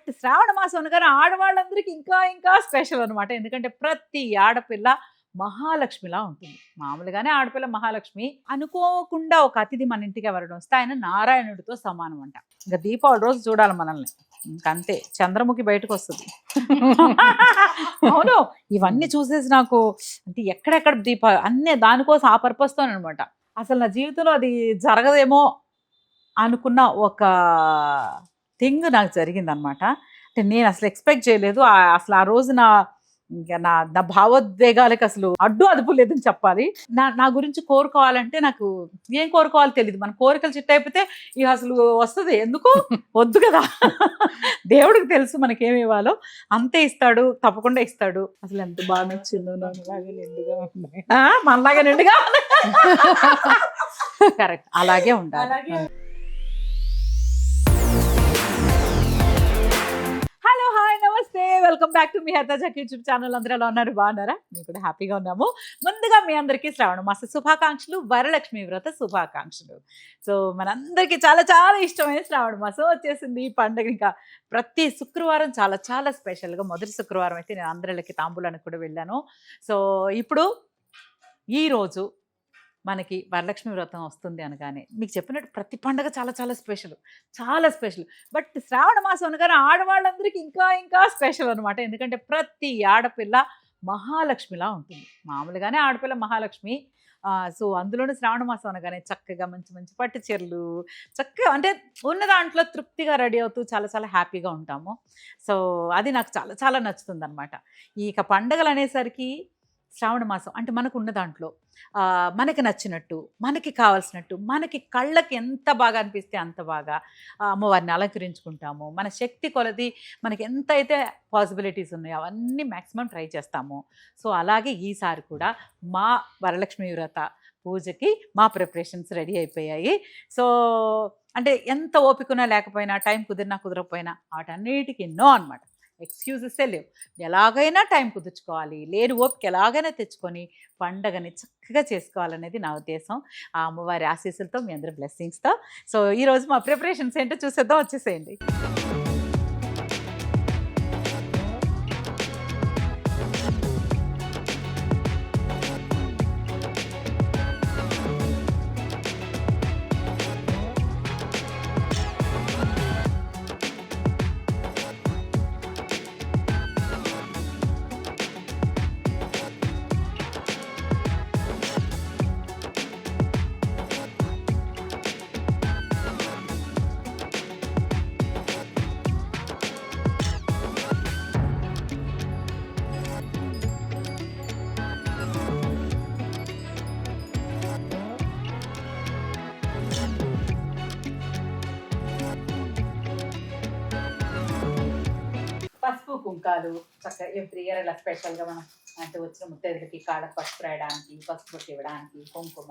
But శ్రావణ మాసం అనగానే ఆడవాళ్ళందరికీ ఇంకా ఇంకా స్పెషల్ అనమాట. ఎందుకంటే ప్రతి ఆడపిల్ల మహాలక్ష్మిలా ఉంటుంది. మామూలుగానే ఆడపిల్ల మహాలక్ష్మి. అనుకోకుండా ఒక అతిథి మన ఇంటికి ఎవరైనా వస్తే ఆయన నారాయణుడితో సమానం అంట. ఇంకా దీపావళి రోజు చూడాలి మనల్ని. ఇంకంతే చంద్రముఖి బయటకు వస్తుంది. అవును, ఇవన్నీ చూసేసి నాకు అంటే ఎక్కడెక్కడ అన్నీ దానికోసం ఆ పర్పస్తో అనమాట. అసలు నా జీవితంలో అది జరగదేమో అనుకున్న ఒక థింగ్ నాకు జరిగిందనమాట. అంటే నేను అసలు ఎక్స్పెక్ట్ చేయలేదు. అసలు ఆ రోజు ఇంకా నా నా భావోద్వేగాలకి అసలు అడ్డు అదుపు లేదని చెప్పాలి. నా గురించి కోరుకోవాలంటే నాకు ఏం కోరుకోవాలో తెలియదు. మన కోరికలు చిట్ట అయిపోతే ఇక అసలు వస్తుంది ఎందుకు వద్దు కదా. దేవుడికి తెలుసు మనకేమి ఇవ్వాలో, అంతే ఇస్తాడు, తప్పకుండా ఇస్తాడు. అసలు ఎంత బాగా నచ్చిందో నాలాగే నిండుగా ఉన్నాయి. మనలాగే నిండుగా కరెక్ట్ అలాగే ఉండాలి. Hello, hi, namaste, welcome back to మీ హర్తాజాక్ యూట్యూబ్ ఛానల్. అందరూ ఎలా ఉన్నారు? బాగున్నారా? మేము కూడా హ్యాపీగా ఉన్నాము. ముందుగా మీ అందరికీ శ్రావణ మాస శుభాకాంక్షలు, వరలక్ష్మి వ్రత శుభాకాంక్షలు. సో మనందరికీ చాలా చాలా ఇష్టమైన శ్రావణ మాసం వచ్చేసింది. ఈ పండుగ ఇంకా ప్రతి శుక్రవారం చాలా చాలా స్పెషల్గా, మొదటి శుక్రవారం అయితే నేను అందరిళ్ళకి తాంబూలానికి కూడా వెళ్ళాను. సో ఇప్పుడు ఈరోజు మనకి వరలక్ష్మి వ్రతం వస్తుంది అనగానే మీకు చెప్పినట్టు ప్రతి పండుగ చాలా చాలా స్పెషల్, చాలా స్పెషల్. బట్ శ్రావణ మాసం అనగానే ఆడవాళ్ళందరికీ ఇంకా ఇంకా స్పెషల్ అనమాట. ఎందుకంటే ప్రతి ఆడపిల్ల మహాలక్ష్మిలా ఉంటుంది. మామూలుగానే ఆడపిల్ల మహాలక్ష్మి. సో అందులోనే శ్రావణ మాసం అనగానే చక్కగా మంచి మంచి పట్టు చీరలు, చక్కగా అంటే ఉన్న దాంట్లో తృప్తిగా రెడీ అవుతూ చాలా చాలా హ్యాపీగా ఉంటాము. సో అది నాకు చాలా చాలా నచ్చుతుంది అనమాట. ఇక పండుగలు అనేసరికి శ్రావణ మాసం అంటే మనకు ఉన్న దాంట్లో మనకి నచ్చినట్టు, మనకి కావాల్సినట్టు, మనకి కళ్ళకి ఎంత బాగా అనిపిస్తే అంత బాగా అమ్మవారిని అలంకరించుకుంటాము. మన శక్తి కొలది మనకి ఎంత అయితే పాసిబిలిటీస్ ఉన్నాయో అవన్నీ మ్యాక్సిమం ట్రై చేస్తాము. సో అలాగే ఈసారి కూడా మా వరలక్ష్మి వ్రత పూజకి మా ప్రిపరేషన్స్ రెడీ అయిపోయాయి. సో అంటే ఎంత ఓపికనా లేకపోయినా, టైం కుదిరినా కుదరకపోయినా వాటన్నిటికీ నో అనమాట. ఎక్స్క్యూజెసే లేవు. ఎలాగైనా టైం కుదుర్చుకోవాలి, లేని ఓపిక ఎలాగైనా తెచ్చుకొని పండగని చక్కగా చేసుకోవాలనేది నా ఉద్దేశం. ఆ అమ్మవారి ఆశీస్సులతో, మీ అందరి బ్లెస్సింగ్స్తో. సో ఈరోజు మా ప్రిపరేషన్స్ ఏంటో చూసేద్దాం, వచ్చేసేయండి. పసుపు కుంకాలు చక్కగా ఎవ్రీ ఇయర్ ఇలా స్పెషల్గా మనం అంటే వచ్చిన ముత్తైదులకి కాళ్ళకి పసుపు రాయడానికి, పసుపు బొట్టు ఇవ్వడానికి, కుంకుమ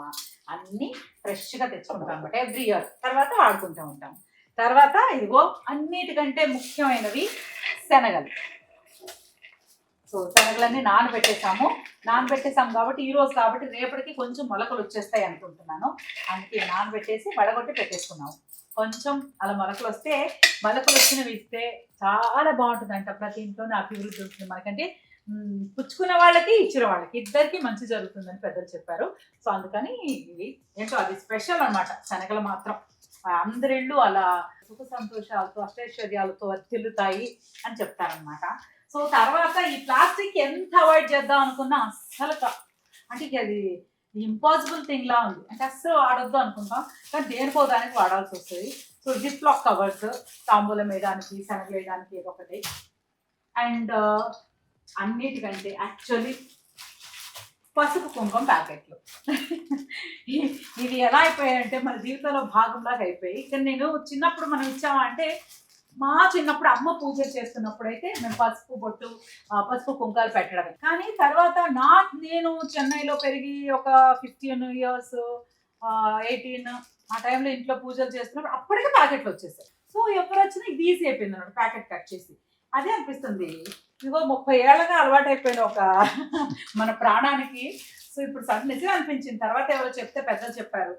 అన్నీ ఫ్రెష్గా తెచ్చుకుంటాం అనమాట ఎవ్రీ ఇయర్. తర్వాత వాడుకుంటూ ఉంటాం. తర్వాత ఇదిగో అన్నిటికంటే ముఖ్యమైనవి శనగలు. సో శనగలన్నీ నానబెట్టేసాము కాబట్టి ఈరోజు కాబట్టి రేపటికి కొంచెం మొలకలు వచ్చేస్తాయి అనుకుంటున్నాను. అందుకే నానబెట్టేసి వడగొట్టి పెట్టేసుకున్నాము. కొంచెం అలా మొలకలు వస్తే, మొలకలు వచ్చినవి ఇస్తే చాలా బాగుంటుందంట. ప్రతి ఇంట్లోనే అభివృద్ధి ఉంటుంది మనకంటే. పుచ్చుకున్న వాళ్ళకి, ఇచ్చిన వాళ్ళకి ఇద్దరికి మంచి జరుగుతుందని పెద్దలు చెప్పారు. సో అందుకని ఇవి ఏంటో అది స్పెషల్ అనమాట. శనగలు మాత్రం అందరిళ్ళు అలా సుఖ సంతోషాలతో, అష్టైశ్వర్యాలతో వర్తిల్లుతాయి అని చెప్తారనమాట. సో తర్వాత ఈ ప్లాస్టిక్ ఎంత అవాయిడ్ చేద్దాం అనుకున్నా అస్సలు అంటే అది ఇంపాసిబుల్ థింగ్ లా ఉంది. అంటే అస్సలు వాడొద్దు అనుకుంటాం, కానీ దేనికో దానికి వాడాల్సి వస్తుంది. సో జిప్ లాక్ కవర్స్, తాంబూలం వేయడానికి, శనగలు వేయడానికి ఏదో ఒకటి. అండ్ అన్నిటికంటే యాక్చువల్లీ పసుపు కుంకుమ ప్యాకెట్లు. ఇవి ఎలా అయిపోయాయంటే మన జీవితంలో భాగంలాగా అయిపోయి. ఇక్కడ నేను చిన్నప్పుడు మనం ఇచ్చామా అంటే, మా చిన్నప్పుడు అమ్మ పూజ చేస్తున్నప్పుడు అయితే మేము పసుపు బొట్టు, పసుపు కుంకాలు పెట్టడమే. కానీ తర్వాత నేను చెన్నైలో పెరిగి ఒక 15 years, 18 ఆ టైంలో ఇంట్లో పూజలు చేస్తున్నప్పుడు అప్పటికే ప్యాకెట్లు వచ్చేసాయి. సో ఎవరు వచ్చినా ఇది ఈజీ అయిపోయింది అన్నమాట, ప్యాకెట్ కట్ చేసి. అదే అనిపిస్తుంది, ఇదిగో 30 ఏళ్ళగా అలవాటు అయిపోయిన ఒక మన ప్రాణానికి. సో ఇప్పుడు నిజం అనిపించింది. తర్వాత ఎవరో చెప్తే పెద్దలు చెప్పారు,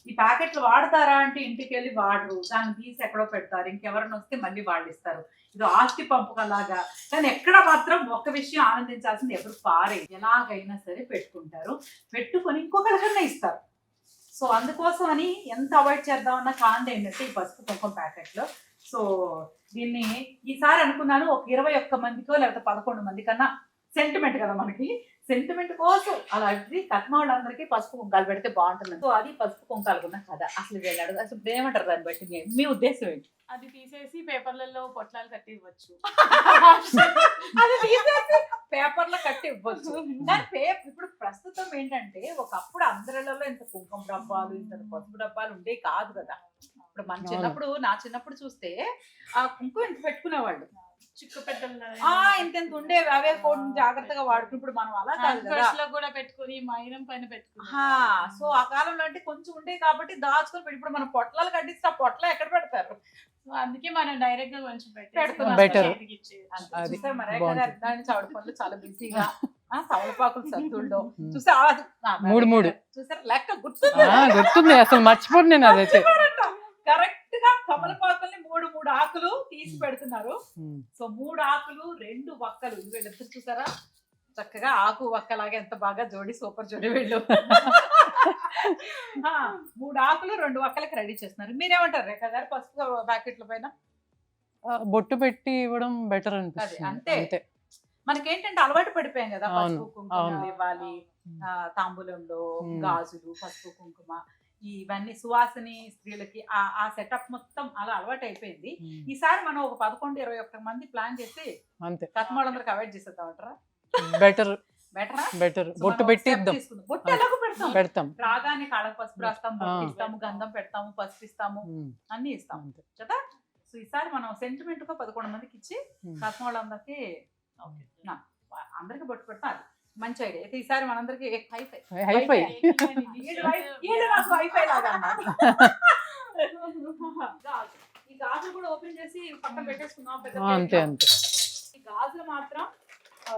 ఈ ప్యాకెట్లు వాడతారా అంటే ఇంటికి వెళ్ళి వాడరు, దాన్ని తీసి ఎక్కడో పెడతారు, ఇంకెవరైనా వస్తే మళ్ళీ వాళ్ళు ఇస్తారు. ఇది ఆస్తి పంపకలాగా. కానీ ఎక్కడ మాత్రం ఒక్క విషయం ఆనందించాల్సింది, ఎవరు పారే, ఎలాగైనా సరే పెట్టుకుంటారు, పెట్టుకొని ఇంకొకరికన్నా ఇస్తారు. సో అందుకోసం అని ఎంత అవాయిడ్ చేద్దామన్నా కాంది ఏంటంటే ఈ పసుపు కుంకుమ ప్యాకెట్లు. సో దీన్ని ఈసారి అనుకున్నాను ఒక 21 మందికో లేకపోతే 11 మంది కన్నా, సెంటిమెంట్ కదా మనకి, సెంటిమెంట్ కోసం అలా కట్న వాళ్ళందరికీ పసుపు కుంకాలు పెడితే బాగుంటుంది. సో అది పసుపు కుంకాలు ఉన్న కథ. అసలు వెళ్ళాడు అసలు ఏమంటారు దాన్ని బట్టి, మీ ఉద్దేశం ఏంటి? అది తీసేసి పేపర్లలో పొట్లాలు కట్టి ఇవ్వచ్చు. అది తీసేసి పేపర్లో కట్టి ఇవ్వచ్చు. దాని ఇప్పుడు ప్రస్తుతం ఏంటంటే, ఒకప్పుడు అందరిలో ఇంత కుంకుమ డబ్బాలు ఇంత పసుపు డబ్బాలు ఉండేవి కాదు కదా. ఇప్పుడు మన చిన్నప్పుడు, నా చిన్నప్పుడు చూస్తే ఆ కుంకుమ ఇంత పెట్టుకునేవాళ్ళు, చిక్కు పెట్టలు ఇంత ఉండేవి, అవే జాగ్రత్తగా వాడుకుని. ఇప్పుడు మనం అలా కాదు కదా, కూడా పెట్టుకుని మైనం పైన పెట్టుకుని. సో ఆ కాలంలో అంటే కొంచెం ఉండే కాబట్టి దాచుకొని, ఇప్పుడు మనం పొట్లాలు కట్టిస్తే ఆ పొట్ల ఎక్కడ పెడతారు? అందుకే మనం డైరెక్ట్ గా కొంచెం బెటర్. చవడ పనులు చాలా బిజీగా, తమలపాకులు సత్తుల్లో చూసారా లెక్క గుర్తుంది, అసలు మర్చిపోను నేను అదైతే. కరెక్ట్ గా తమలపాకుల్ని 3 ఆకులు తీసి పెడుతున్నారు. సో 3 ఆకులు 2 వక్కలు, వీళ్ళిద్దరు చూసారా చక్కగా ఆకు వక్కలాగా ఎంత బాగా జోడి, సూపర్ జోడి వీళ్ళు. 3 ఆకులు 2 వక్కలకి రెడీ చేస్తున్నారు. మీరేమంటారు రేఖ గారు? పసుపు ప్యాకెట్ల పైన బొట్టు పెట్టి ఇవ్వడం బెటర్ అనిపిస్తుంది. అంతే మనకేంటంటే అలవాటు పడిపోయాం కదా, పసుపు కుంకుమ ఇవ్వాలి, తాంబూలంలో గాజులు, పసుపు కుంకుమ, ఇవన్నీ సువాసిని స్త్రీలకి ఆ సెటప్ మొత్తం అలా అలవాటు అయిపోయింది. ఈసారి మనం ఒక 11-21 మంది ప్లాన్ చేసి కట్న వాళ్ళందరికి అవాయిడ్ చేసేద్దామంటారా? బెటర్ బొట్టు పెట్టి బొట్టు ఎలాగో పెడతాం, రాగానే కాళ్ళకి పసుపు రాస్తాము, బొట్టు ఇస్తాము, గంధం పెడతాము, పసుపు ఇస్తాము, అన్ని ఇస్తాము కదా. సో ఈసారి మనం సెంటిమెంట్ గా 11 మందికి ఇచ్చి కట్న వాళ్ళందరికి అందరికి బొట్టు పెడతాం. అది మంచి ఐడియా. అయితే ఈసారి మనందరికి హైఫై లాగా అన్నమాట. ఈ గాజులు కూడా ఓపెన్ చేసి పక్కన పెట్టేసుకుందాం. అంతే. ఈ గాజులు మాత్రం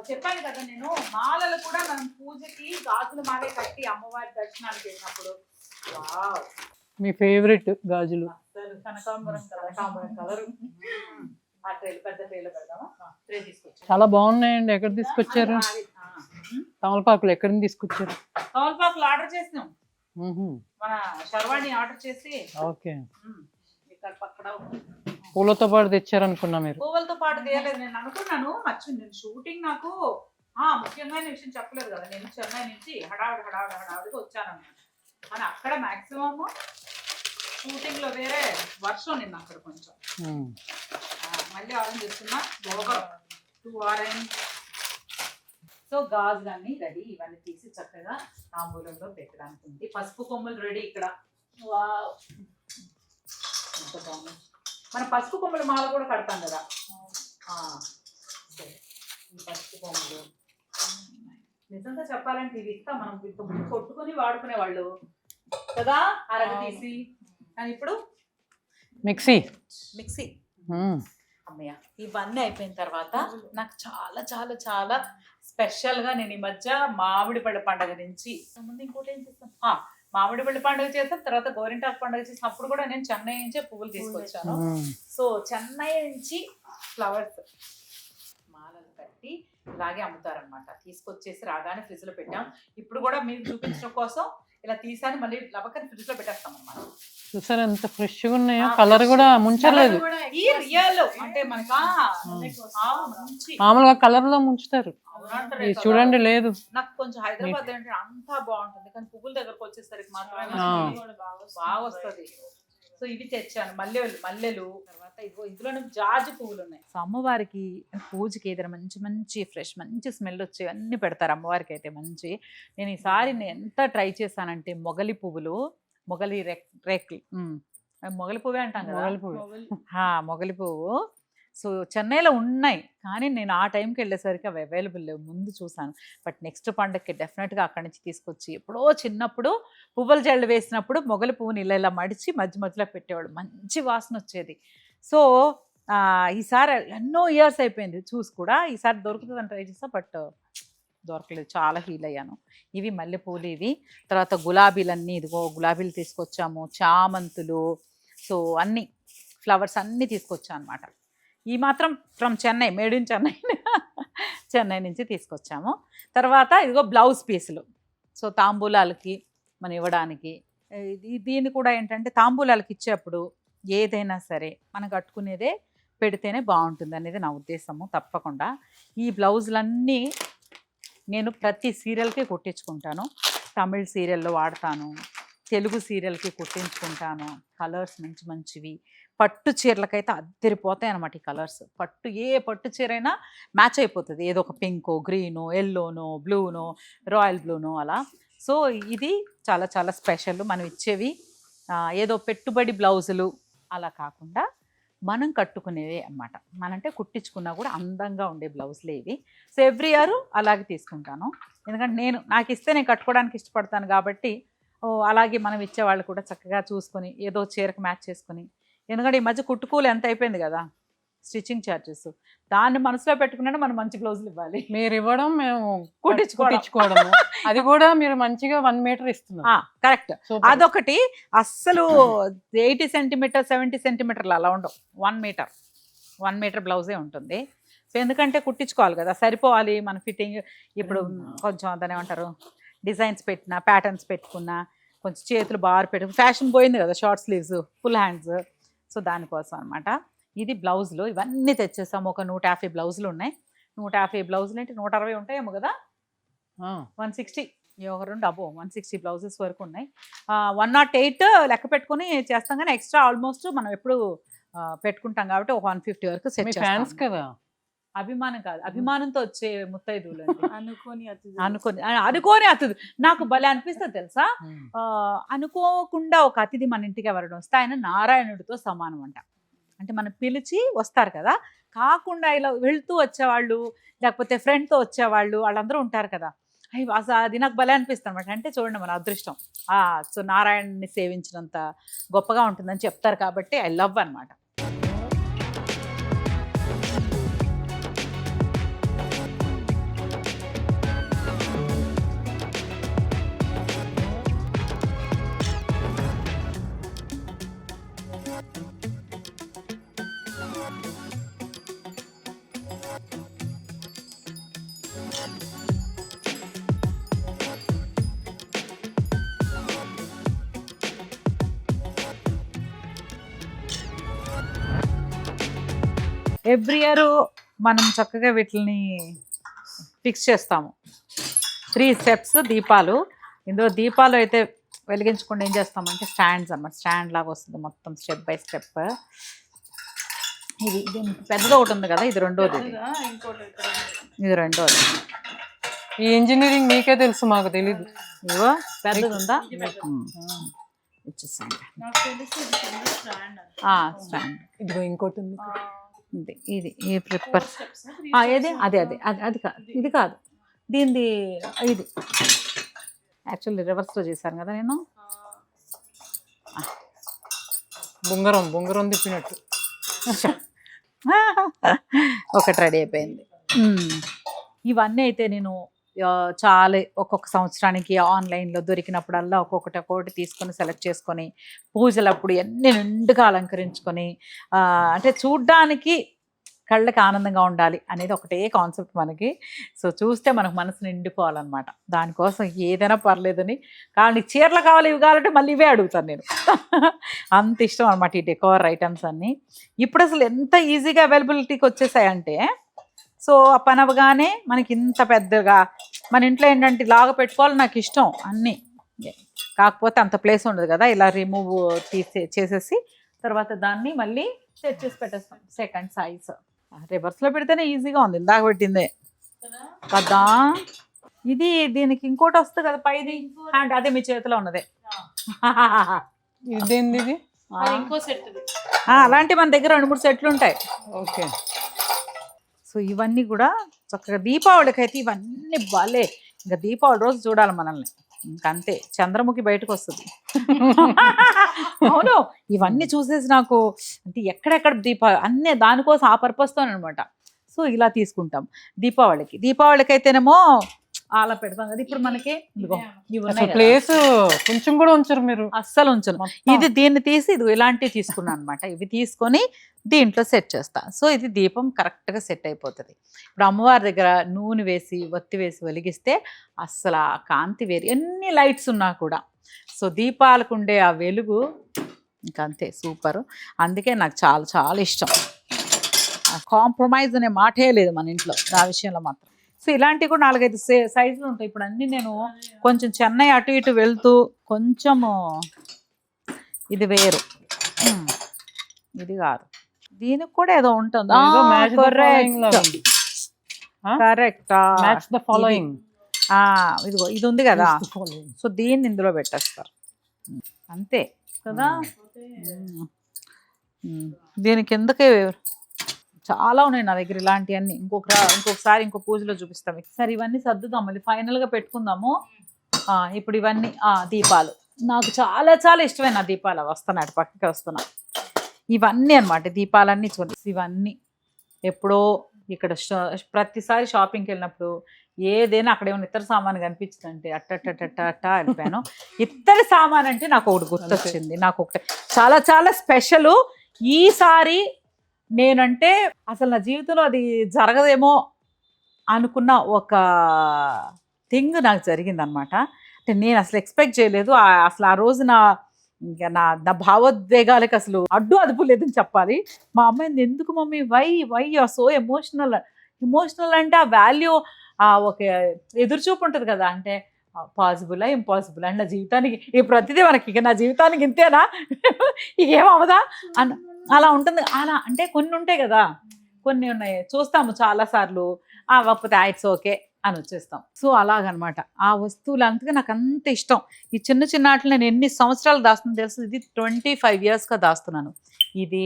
చెప్పాను కదా నేను, మాలలు కూడా మనం పూజకి గాజులు మాలే కట్టి అమ్మవారి దర్శనానికి వెళ్ళినప్పుడు మీ ఫేవరెట్ గాజులు కనకాంబరం కలరు. ఆ ట్రేలు, పెద్ద ట్రేలో పెడదామా? ట్రే తీసుకొచ్చి చాలా బాగున్నాయండి. ఎక్కడ తీసుకొచ్చారు? తమలపాకులు ఎక్కడ తీసుకొచ్చారు? తమలపాకులు ఆర్డర్ చేసినాం, మన శర్వాణి ఆర్డర్ చేసి. ఓకే, ఇక్కడ పక్కన పూలతో పాటు తెచ్చారనుకున్నా. మీరు పువ్వులతో పాటు తీయలేదు, నేను అనుకున్నాను. మర్చింది, నేను షూటింగ్ నాకు ముఖ్యంగా విషయం చెప్పలేదు కదా, నేను చెన్నై నుంచి హడావిడిగా వచ్చానన్నమాట. కానీ అక్కడ మాక్సిమం షూటింగ్ లో వేరే వర్షం నిన్న అక్కడ కొంచెం, మళ్ళీ ఆరెంజ్ చేస్తున్నా 2 ఆరెంజ్. సో గాజులన్నీ రెడీ, ఇవన్నీ తీసి చక్కగా తాంబూలంలో పెట్టడానికి ఉంది. పసుపు కొమ్ములు రెడీ ఇక్కడ. ఎంత బాగుంది. మన పసుపు కొమ్ముల మాల కూడా కడతాం కదా, ఈ పసుపు కొమ్ములు నిజంగా చెప్పాలంటే ఇవి ఇస్తాం మనం కొట్టుకుని వాడుకునే వాళ్ళు కదా, అరగ తీసి. కానీ ఇప్పుడు మిక్సీ అమ్మయ్య. ఇవన్నీ అయిపోయిన తర్వాత నాకు చాలా చాలా చాలా స్పెషల్ గా, నేను ఈ మధ్య మామిడి పళ్ళ పండుగ నుంచి ముందు ఇంకోటి ఏం చేస్తాం, మామిడి పళ్ళ పండుగ చేస్తాం, తర్వాత గోరింటాకు పండుగ చేస్తాం. అప్పుడు కూడా నేను చెన్నై నుంచే పువ్వులు తీసుకొచ్చాను. సో చెన్నై నుంచి ఫ్లవర్స్ మాలలు కట్టి ఇలాగే అమ్ముతారనమాట. తీసుకొచ్చేసి రాగానే ఫ్రిడ్జ్ లో పెట్టాం. ఇప్పుడు కూడా మీకు చూపించడం కోసం ఇలా తీసాను, మళ్ళీ లవకని ఫ్రిడ్జ్ లో పెట్టేస్తాం అన్నమాట. చూసారా ఎంత ఫ్రెష్ గా ఉన్నాయో, కలర్ కూడా ముంచలేదు. అంటే మనకి మామూలుగా కలర్ లో ముంచుతారు, చూడండి లేదు. నాకు కొంచెం హైదరాబాద్ అంటే అంతా బాగుంటుంది, కానీ పువ్వుల దగ్గరకు వచ్చేసరికి మాత్రమే బాగా వస్తుంది. సో ఇవి తెచ్చాను, మల్లెలు తర్వాత ఇదిగో ఇందులో జాజి పువ్వులు ఉన్నాయి. సో అమ్మవారికి పూజకి ఏదైనా మంచి మంచి ఫ్రెష్ మంచి స్మెల్ వచ్చేవి అన్ని పెడతారు అమ్మవారికి. అయితే మంచి, నేను ఈసారి ఎంత ట్రై చేశానంటే మొగలి పువ్వులు, మొగలి రేక్లు, మొగలి పువ్వే అంటాం కదా, మొగలి పువ్వు. సో చెన్నైలో ఉన్నాయి, కానీ నేను ఆ టైంకి వెళ్ళేసరికి అవి అవైలబుల్ లేవు, ముందు చూసాను. బట్ నెక్స్ట్ పండగకి డెఫినెట్గా అక్కడి నుంచి తీసుకొచ్చి, ఎప్పుడో చిన్నప్పుడు పువ్వుల జల్లు వేసినప్పుడు మొగలి పువ్వుని ఇలా మడిచి మధ్యలో పెట్టేవాడు, మంచి వాసన వచ్చేది. సో ఈసారి ఎన్నో ఇయర్స్ అయిపోయింది చూసి కూడా, ఈసారి దొరుకుతుందని ట్రై చేస్తా, బట్ దొరకలేదు, చాలా ఫీల్ అయ్యాను. ఇవి మల్లెపూలు, ఇవి తర్వాత గులాబీలన్నీ, ఇదిగో గులాబీలు తీసుకొచ్చాము, చామంతులు, సో అన్నీ ఫ్లవర్స్ అన్నీ తీసుకొచ్చాను అనమాట. ఈ మాత్రం from Chennai, made in Chennai, Chennai నుంచి తీసుకొచ్చాము. తర్వాత ఇదిగో బ్లౌజ్ పీసులు, సో తాంబూలాలకి మనం ఇవ్వడానికి. దీన్ని కూడా ఏంటంటే తాంబూలాలకి ఇచ్చేప్పుడు ఏదైనా సరే మనం కట్టుకునేదే పెడితేనే బాగుంటుంది అనేది నా ఉద్దేశము. తప్పకుండా ఈ బ్లౌజులన్నీ నేను ప్రతి సీరియల్కి కుట్టించుకుంటాను. తమిళ్ సీరియల్లో వాడతాను, తెలుగు సీరియల్కి కుట్టించుకుంటాను. కలర్స్ మంచి మంచివి, పట్టు చీరలకైతే అద్దరిపోతాయి అన్నమాట ఈ కలర్స్. ఏ పట్టు చీర అయినా మ్యాచ్ అయిపోతుంది, ఏదో ఒక పింకో, గ్రీనో, ఎల్లోనో, బ్లూనో, రాయల్ బ్లూనో అలా. సో ఇది చాలా చాలా స్పెషల్. మనం ఇచ్చేవి ఏదో పెట్టుబడి బ్లౌజులు అలా కాకుండా మనం కట్టుకునేవి అన్నమాట. మనంటే కుట్టించుకున్నా కూడా అందంగా ఉండే బ్లౌజులే ఇవి. సో ఎవ్రీ ఇయర్ అలాగే తీసుకుంటాను, ఎందుకంటే నాకు ఇస్తే నేను కట్టుకోవడానికి ఇష్టపడతాను కాబట్టి. అలాగే మనం ఇచ్చేవాళ్ళు కూడా చక్కగా చూసుకొని ఏదో చీరకు మ్యాచ్ చేసుకొని, ఎందుకంటే ఈ మధ్య కుట్టుకూలు ఎంత అయిపోయింది కదా, స్టిచ్చింగ్ ఛార్జెస్, దాన్ని మనసులో పెట్టుకున్నట్టు మనం మంచి బ్లౌజులు ఇవ్వాలి. మీరు ఇవ్వడం, మేము కుట్టించుకోవడం. అది కూడా మీరు మంచిగా 1 మీటర్ ఇస్తున్నారు. కరెక్ట్. అదొకటి అస్సలు 80 సెంటీమీటర్ 70 సెంటీమీటర్లు అలా ఉండవు, 1 మీటర్ బ్లౌజే ఉంటుంది. సో ఎందుకంటే కుట్టించుకోవాలి కదా, సరిపోవాలి మన ఫిట్టింగ్. ఇప్పుడు కొంచెం దాని ఏమంటారు, డిజైన్స్ పెట్టినా, ప్యాటర్న్స్ పెట్టుకున్నా, కొంచెం చేతులు బాగా పెట్టుకుని, ఫ్యాషన్ పోయింది కదా, short sleeves, full hands. So దానికోసం అనమాట. ఇది బ్లౌజులు ఇవన్నీ తెచ్చేసాము. ఒక 150 బ్లౌజులు ఉన్నాయి. 150 బ్లౌజులు అంటే 160 ఉంటాయేమో కదా, 160 ఒక రెండు అబో 160 బ్లౌజెస్ వరకు ఉన్నాయి. 108 లెక్క పెట్టుకుని చేస్తాం, కానీ ఎక్స్ట్రా ఆల్మోస్ట్ మనం ఎప్పుడు పెట్టుకుంటాం కాబట్టి ఒక 150 వరకు సెట్ ఫ్యాన్స్ కదా. అభిమానం కాదు, అభిమానంతో వచ్చే ముత్తైదువులు అనుకోని అనుకోని అతిథి. నాకు భలే అనిపిస్తుంది తెలుసా, అనుకోకుండా ఒక అతిథి మన ఇంటికి ఎవరైనా వస్తే ఆయన నారాయణుడితో సమానం అంట. అంటే మనం పిలిచి వస్తారు కదా, కాకుండా ఇలా వెళ్తూ వచ్చేవాళ్ళు, లేకపోతే ఫ్రెండ్తో వచ్చేవాళ్ళు, వాళ్ళందరూ ఉంటారు కదా, అసలు అది నాకు భలే అనిపిస్తుంది అనమాట. అంటే చూడండి మన అదృష్టం. సో నారాయణని సేవించినంత గొప్పగా ఉంటుందని చెప్తారు కాబట్టి ఐ లవ్ అనమాట. ఎవ్రీ ఇయర్ మనం చక్కగా వీటిని ఫిక్స్ చేస్తాము. 3 స్టెప్స్ దీపాలు. ఇందులో దీపాలు అయితే వెలిగించకుండా ఏం చేస్తామంటే స్టాండ్స్ అన్నమాట, స్టాండ్ లాగా వస్తుంది మొత్తం స్టెప్ బై స్టెప్. ఇది పెద్దది ఒకటి ఉంది కదా, ఇది రెండోది, ఇది రెండోది. ఈ ఇంజనీరింగ్ మీకే తెలుసు, మాకు తెలీదు. ఇవో పెద్దది ఉందా, ఇచ్చేసాను స్టాండ్. ఇదిగో ఇంకోటి ఉంది, ఇది ఈ ప్రిపర్ ఏది, అదే అదే అది కాదు, ఇది కాదు, దీనిది ఇది యాక్చువల్లీ రివర్స్లో చేశాను కదా నేను. బొంగరం తిప్పినట్టు ఒకటి రెడీ అయిపోయింది. ఇవన్నీ అయితే నేను చాలా ఒక్కొక్క సంవత్సరానికి ఆన్లైన్లో దొరికినప్పుడల్లా ఒక్కొక్కటి తీసుకొని సెలెక్ట్ చేసుకొని పూజలప్పుడు ఎన్ని నిండుగా అలంకరించుకొని, అంటే చూడ్డానికి కళ్ళకి ఆనందంగా ఉండాలి అనేది ఒకటే కాన్సెప్ట్ మనకి. సో చూస్తే మనకు మనసు నిండిపోవాలన్నమాట. దానికోసం ఏదైనా పర్లేదని, కానీ చీరలు కావాలి, ఇవి కావాలంటే మళ్ళీ ఇవే అడుగుతాను నేను. అంత ఇష్టం అనమాట ఈ డెకోర్ ఐటమ్స్ అన్నీ. ఇప్పుడు అసలు ఎంత ఈజీగా అవైలబిలిటీకి వచ్చేసాయంటే, సో ఆ పని అవగానే మనకి ఇంత పెద్దగా, మన ఇంట్లో ఏంటంటే ఇలాగ పెట్టుకోవాలి నాకు ఇష్టం అన్నీ, కాకపోతే అంత ప్లేస్ ఉండదు కదా. ఇలా రిమూవ్ చేసేసి తర్వాత దాన్ని మళ్ళీ సెట్ చేసి పెట్టేస్తాం. సెకండ్ సైజ్ రివర్స్లో పెడితేనే ఈజీగా ఉంది, ఇందాక పెట్టిందే కదా. ఇది దీనికి ఇంకోటి వస్తుంది కదా పైది హ్యాండ్, అదే మీ చేతిలో ఉన్నదే. ఇదేంది ఇది? ఇంకో సెట్. అలాంటి మన దగ్గర 2-3 సెట్లు ఉంటాయి. ఓకే. సో ఇవన్నీ కూడా చక్కగా దీపావళికి అయితే ఇవన్నీ భలే. ఇంకా దీపావళి రోజు చూడాలి మనల్ని, ఇంకంతే చంద్రముఖి బయటకు వస్తుంది. అవును, ఇవన్నీ చూసేసి నాకు అంటే ఎక్కడెక్కడ అన్నీ దానికోసం ఆ పర్పస్తో అనమాట. సో ఇలా తీసుకుంటాం దీపావళికి. దీపావళికి అయితేనేమో అలా పెడతాం కదా. ఇప్పుడు మనకి ఇదిగో ఇవి ఉన్నాయి అసలు కదా. ప్లేస్ కొంచెం కూడా ఉంచరు మీరు. అస్సలు ఉంచను. మొత్తం. ఇది దీన్ని తీసి ఇది ఇలాంటివి తీసుకున్నాను అనమాట. ఇవి తీసుకొని దీంట్లో సెట్ చేస్తా. సో ఇది దీపం కరెక్ట్గా సెట్ అయిపోతుంది. ఇప్పుడు అమ్మవారి దగ్గర నూనె వేసి ఒత్తి వేసి వెలిగిస్తే అస్సలు ఆ కాంతి వేరు, ఎన్ని లైట్స్ ఉన్నా కూడా. సో దీపాలకు ఉండే ఆ వెలుగు ఇంకంతే సూపరు. అందుకే నాకు చాలా చాలా ఇష్టం. కాంప్రమైజ్ అనే మాటే లేదు మన ఇంట్లో ఆ విషయంలో మాత్రం. సో ఇలాంటివి కూడా 4-5 సైజులు ఉంటాయి. ఇప్పుడు అన్నీ నేను కొంచెం చెన్నై అటు ఇటు వెళ్తూ కొంచెము ఇది వేరు, ఇది కాదు, దీనికి కూడా ఏదో ఉంటుంది. ఏదో match the following లాగా ఉంది. కరెక్ట్. Match the following. ఇదిగో ఇది ఉంది కదా. Match the following. సో దీన్ని ఇందులో పెట్టేస్తారు అంతే కదా. దీని కిందకే చాలా ఉన్నాయి నా దగ్గర ఇలాంటివన్నీ. ఇంకొకసారి ఇంకో పూజలో చూపిస్తాం. సరే ఇవన్నీ సర్దుదాం, మళ్ళీ ఫైనల్గా పెట్టుకుందాము. ఇప్పుడు ఇవన్నీ దీపాలు నాకు చాలా చాలా ఇష్టమైన దీపాలు. వస్తున్నాడు పక్కకి వస్తున్నా. ఇవన్నీ అనమాట దీపాలన్నీ చూడండి. ఇవన్నీ ఎప్పుడో ఇక్కడ ప్రతిసారి షాపింగ్కి వెళ్ళినప్పుడు ఏదైనా అక్కడ ఏమైనా ఇతర సామాను కనిపించిందంటే అట్ట వెళ్ళిపోయాను. ఇతర సామాన్ అంటే నాకు ఒకటి గుర్తొచ్చింది. నాకు ఒకటి చాలా చాలా స్పెషల్. ఈసారి నేనంటే అసలు నా జీవితంలో అది జరగదేమో అనుకున్న ఒక థింగ్ నాకు జరిగిందనమాట. అంటే నేను అసలు ఎక్స్పెక్ట్ చేయలేదు. అసలు ఆ రోజు నా భావోద్వేగాలకి అసలు అడ్డు అదుపు లేదని చెప్పాలి. మా అమ్మాయిని ఎందుకు mummy why are so emotional అంటే ఆ వాల్యూ ఒక ఎదురుచూపు ఉంటుంది కదా. అంటే పాసిబులా ఇంపాసిబుల్ అంటే నా జీవితానికి ఈ ప్రతిదీ మనకి ఇక నా జీవితానికి ఇంతేనా ఇకేమవదా అలా ఉంటుంది. అలా అంటే కొన్ని ఉంటాయి కదా, కొన్ని ఉన్నాయి చూస్తాము చాలాసార్లు, అవ్వకపోతే ఇట్స్ ఓకే అని వచ్చేస్తాం. సో అలాగనమాట ఆ వస్తువులు అంతగా నాకు అంత ఇష్టం. ఈ చిన్న చిన్న వాటిని నేను ఎన్ని సంవత్సరాలు దాస్తున్నాను తెలుసు. ఇది 25 yearsగా దాస్తున్నాను ఇది.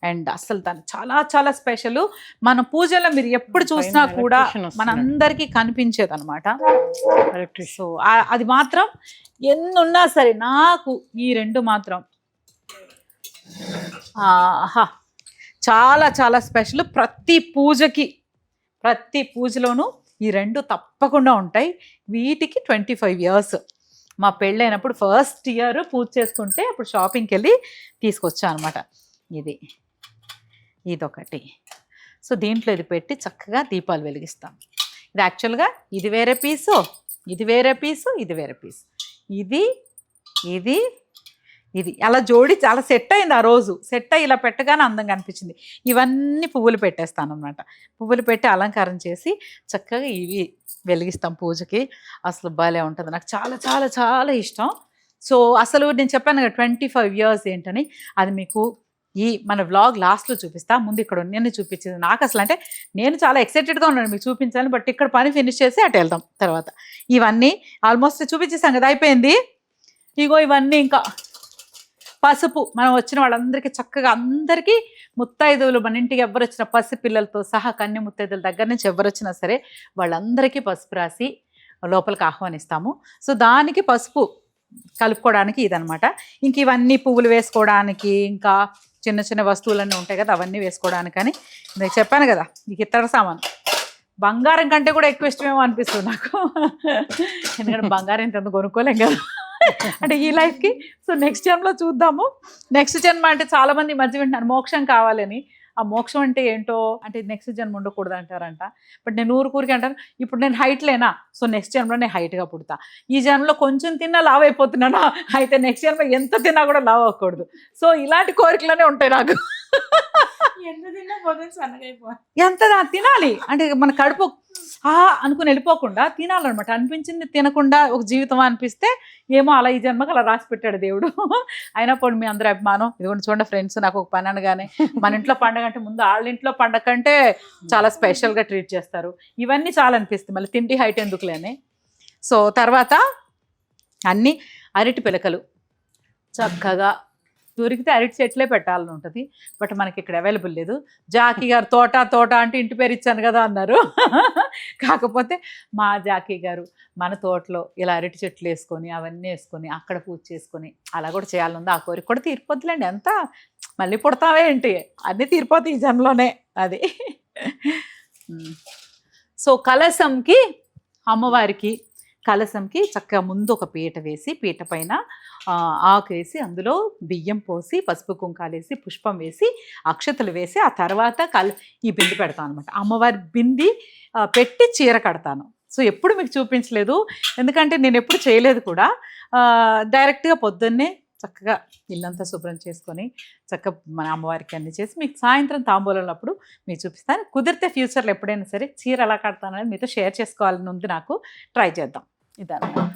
అండ్ అసలు దాన్ని చాలా చాలా స్పెషల్. మన పూజల్లో మీరు ఎప్పుడు చూసినా కూడా మనందరికీ కనిపించేది అనమాట. సో అది మాత్రం ఎన్నున్నా సరే నాకు ఈ రెండు మాత్రం చాలా చాలా స్పెషల్. ప్రతి పూజలోనూ ఈ రెండు తప్పకుండా ఉంటాయి. వీటికి 25 years. మా పెళ్ళైనప్పుడు ఫస్ట్ ఇయర్ పూజ చేసుకుంటే అప్పుడు షాపింగ్కి వెళ్ళి తీసుకొచ్చా అనమాట. ఇదొకటి. సో దీంట్లో ఇది పెట్టి చక్కగా దీపాలు వెలిగిస్తాం. ఇది యాక్చువల్గా ఇది వేరే పీసు, ఇది వేరే పీసు, ఇది వేరే పీసు, ఇది అలా జోడి చాలా సెట్ అయింది. ఆ రోజు సెట్ అయ్యి ఇలా పెట్టగానే అందంగా అనిపించింది. ఇవన్నీ పువ్వులు పెట్టేస్తాను అనమాట. పువ్వులు పెట్టి అలంకారం చేసి చక్కగా ఇవి వెలిగిస్తాం పూజకి. అసలు భలే ఉంటుంది. నాకు చాలా చాలా చాలా ఇష్టం. సో అసలు నేను చెప్పాను కదా 25 years ఏంటని, అది మీకు ఈ మన వ్లాగ్ లాస్ట్లో చూపిస్తా. ముందు ఇక్కడ నేను చూపించింది నాకు అసలు అంటే నేను చాలా ఎక్సైటెడ్గా ఉన్నాను మీకు చూపించాను. బట్ ఇక్కడ పని ఫినిష్ చేసి అటు వెళ్దాం తర్వాత. ఇవన్నీ ఆల్మోస్ట్ చూపించేసాం కదా, అయిపోయింది. ఇగో ఇవన్నీ ఇంకా పసుపు మనం వచ్చిన వాళ్ళందరికీ చక్కగా అందరికీ ముత్తైదువులు మన ఇంటికి ఎవరు వచ్చిన పసి పిల్లలతో సహా కన్య ముత్తైదుల దగ్గర నుంచి ఎవరు వచ్చినా సరే వాళ్ళందరికీ పసుపు రాసి లోపలికి ఆహ్వానిస్తాము. సో దానికి పసుపు కలుపుకోవడానికి ఇదనమాట. ఇంక ఇవన్నీ పువ్వులు వేసుకోవడానికి ఇంకా చిన్న చిన్న వస్తువులన్నీ ఉంటాయి కదా అవన్నీ వేసుకోవడానికి అని నేను చెప్పాను కదా. ఇక ఇతర సామాను బంగారం కంటే కూడా ఎక్కువ ఇష్టమేమో అనిపిస్తుంది నాకు. ఎందుకంటే బంగారం ఇంత కొనుక్కోలేం కదా అంటే ఈ లైఫ్కి. సో నెక్స్ట్ జన్మలో చూద్దాము. నెక్స్ట్ జన్మ అంటే చాలామంది ఈ మధ్య వింటున్నారు మోక్షం కావాలని. ఆ మోక్షం అంటే ఏంటో అంటే నెక్స్ట్ జన్మ ఉండకూడదు అంటారంట. బట్ నేను ఊరికి అంటాను, ఇప్పుడు నేను హైట్ లేనా, సో నెక్స్ట్ జన్మలో నేను హైట్గా పుడతా. ఈ జన్మలో కొంచెం తిన్నా లావ్ అయిపోతున్నానా, అయితే నెక్స్ట్ జన్మ ఎంత తిన్నా కూడా లావ్ అవ్వకూడదు. సో ఇలాంటి కోరికలనే ఉంటాయి నాకు. ఎంత తినాలి అంటే మన కడుపు అనుకుని వెళ్ళిపోకుండా తినాలన్నమాట. అనిపించింది తినకుండా ఒక జీవితం అనిపిస్తే ఏమో అలా ఈ జన్మకు అలా రాసి పెట్టాడు దేవుడు. అయినప్పుడు మీ అందరి అభిమానం. ఇదిగోండి చూడండి ఫ్రెండ్స్, నాకు ఒక పని అనగానే మన ఇంట్లో పండగ అంటే ముందు వాళ్ళ ఇంట్లో పండగ కంటే చాలా స్పెషల్గా ట్రీట్ చేస్తారు. ఇవన్నీ చాలా అనిపిస్తుంది. మళ్ళీ తిండి హైట్ ఎందుకులేని. సో తర్వాత అన్నీ అరటి పిలకలు చక్కగా దొరికితే అరటి చెట్లే పెట్టాలని ఉంటుంది. బట్ మనకి ఇక్కడ అవైలబుల్ లేదు. జాకీ గారు తోట అంటే ఇంటి పేరు ఇచ్చాను కదా అన్నారు. కాకపోతే మా జాకీ గారు మన తోటలో ఇలా అరటి చెట్లు వేసుకొని అవన్నీ వేసుకొని అక్కడ పూజ చేసుకొని అలా కూడా చేయాలనుంది. ఆ కోరిక కూడా తీరిపోద్దులేండి. ఎంత మళ్ళీ పుడతావే ఏంటి, అన్నీ తీరిపోతాయి ఈ జన్మలోనే అది. సో కలశంకి అమ్మవారికి కలశంకి చక్కగా ముందు ఒక పీట వేసి పీట పైన ఆకు వేసి అందులో బియ్యం పోసి పసుపు కుంకాలు వేసి పుష్పం వేసి అక్షతలు వేసి ఆ తర్వాత ఈ బింది పెడతాను అనమాట. అమ్మవారి బింది పెట్టి చీర కడతాను. సో ఎప్పుడు మీకు చూపించలేదు, ఎందుకంటే నేను ఎప్పుడు చేయలేదు కూడా. డైరెక్ట్గా పొద్దున్నే చక్కగా ఇల్లంతా శుభ్రం చేసుకొని చక్కగా మన అమ్మవారికి అన్ని చేసి మీకు సాయంత్రం తాంబూలంలో మీకు చూపిస్తాను. కుదిరితే ఫ్యూచర్లో ఎప్పుడైనా సరే చీర ఎలా కడతానని మీతో షేర్ చేసుకోవాలని ఉంది నాకు. ట్రై చేద్దాం. ఇదన్నమాట.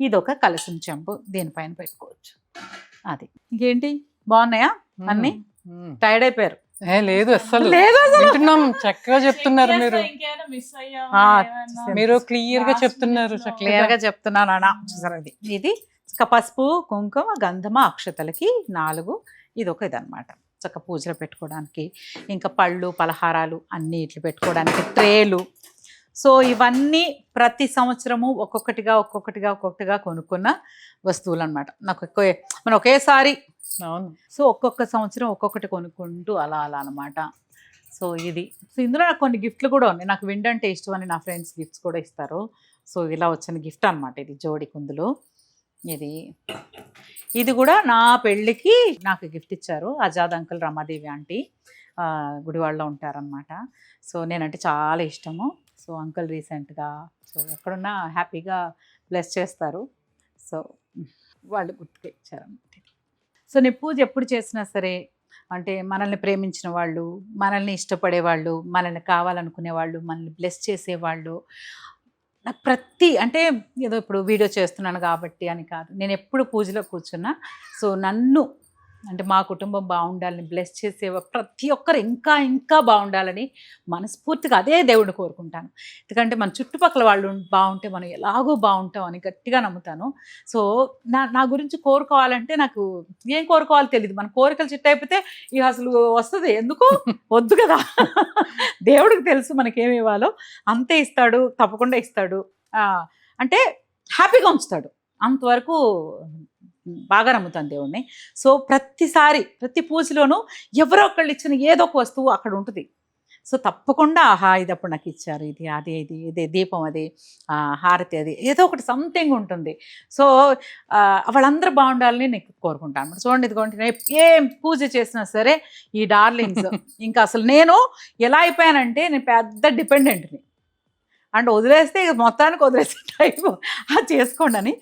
ఇది ఒక కలసం చెంపు, దీనిపైన పెట్టుకోవచ్చు. అది ఇంకేంటి, బాగున్నాయా అన్నీ? టైర్డ్ అయిపోయారు? లేదు అస్సలు లేదు, వింటున్నాం, చక్కగా చెప్తున్నారు మీరు. మీరు క్లియర్ గా చెప్తున్నారు. క్లియర్ గా చెప్తున్నాను అన్న. చూసారా, ఇది పసుపు కుంకుమ గంధమ అక్షతలకి 4. ఇది ఒక ఇదనమాట, చక్క పూజలు పెట్టుకోవడానికి, ఇంకా పళ్ళు పలహారాలు అన్నీ ఇట్లు పెట్టుకోవడానికి ట్రేలు. సో ఇవన్నీ ప్రతి సంవత్సరము ఒక్కొక్కటిగా కొనుక్కున్న వస్తువులు అనమాట. నాకు ఎక్కువ మనం ఒకేసారి, అవును, సో ఒక్కొక్క సంవత్సరం ఒక్కొక్కటి కొనుక్కుంటూ అలా అనమాట. సో ఇది, సో ఇందులో నాకు కొన్ని గిఫ్ట్లు కూడా ఉన్నాయి. నాకు విండ్ అంటే ఇష్టం అని నా ఫ్రెండ్స్ గిఫ్ట్స్ కూడా ఇస్తారు. సో ఇలా వచ్చిన గిఫ్ట్ అనమాట ఇది, జోడి కుందులు. ఇది కూడా నా పెళ్ళికి నాకు గిఫ్ట్ ఇచ్చారు. ఆజాద్ అంకుల్, రమాదేవి ఆంటీ గుడివాడలో ఉంటారనమాట. సో నేనంటే చాలా ఇష్టము. సో అంకుల్ రీసెంట్గా, సో ఎక్కడున్నా హ్యాపీగా బ్లెస్ చేస్తారు. సో వాళ్ళు గుర్తుగా ఇచ్చారన్నమాట. సో నేను పూజ ఎప్పుడు చేసినా సరే, అంటే మనల్ని ప్రేమించిన వాళ్ళు, మనల్ని ఇష్టపడే వాళ్ళు, మనల్ని కావాలనుకునే వాళ్ళు, మనల్ని బ్లెస్ చేసేవాళ్ళు, నాకు అంటే ఏదో ఇప్పుడు వీడియో చేస్తున్నాను కాబట్టి అని కాదు, నేను ఎప్పుడు పూజలో కూర్చున్నా సో నన్ను అంటే మా కుటుంబం బాగుండాలని బ్లెస్ చేసే ప్రతి ఒక్కరు ఇంకా బాగుండాలని మనస్ఫూర్తిగా అదే దేవుడిని కోరుకుంటాను. ఎందుకంటే మన చుట్టుపక్కల వాళ్ళు బాగుంటే మనం ఎలాగో బాగుంటాం అని గట్టిగా నమ్ముతాను. సో నా గురించి కోరుకోవాలంటే నాకు ఏం కోరుకోవాలో తెలియదు. మన కోరికలు చిట్ట అయిపోతే ఇక అసలు వస్తుంది ఎందుకు, వద్దు కదా. దేవుడికి తెలుసు మనకేమి ఇవ్వాలో, అంతే ఇస్తాడు, తప్పకుండా ఇస్తాడు. అంటే హ్యాపీగా ఉంచుతాడు, అంతవరకు బాగా నమ్ముతాను దేవుణ్ణి. సో ప్రతిసారి ప్రతి పూజలోనూ ఎవరో ఒకళ్ళు ఇచ్చిన ఏదో ఒక వస్తువు అక్కడ ఉంటుంది. సో తప్పకుండా ఆహా ఇది అప్పుడు నాకు ఇచ్చారు, ఇది అది ఇది దీపం, అది హారతి, అది ఏదో ఒకటి సంథింగ్ ఉంటుంది. సో వాళ్ళందరూ బాగుండాలని నేను కోరుకుంటాను. చూడండి, ఇదిగోండి, నేను ఏం పూజ చేసినా సరే ఈ డార్లింగ్స్ ఇంకా అసలు నేను ఎలా అయిపోయానంటే నేను పెద్ద డిపెండెంట్ని, అండ్ వదిలేస్తే ఇక మొత్తానికి వదిలేసే టైం చేసుకోండి అని.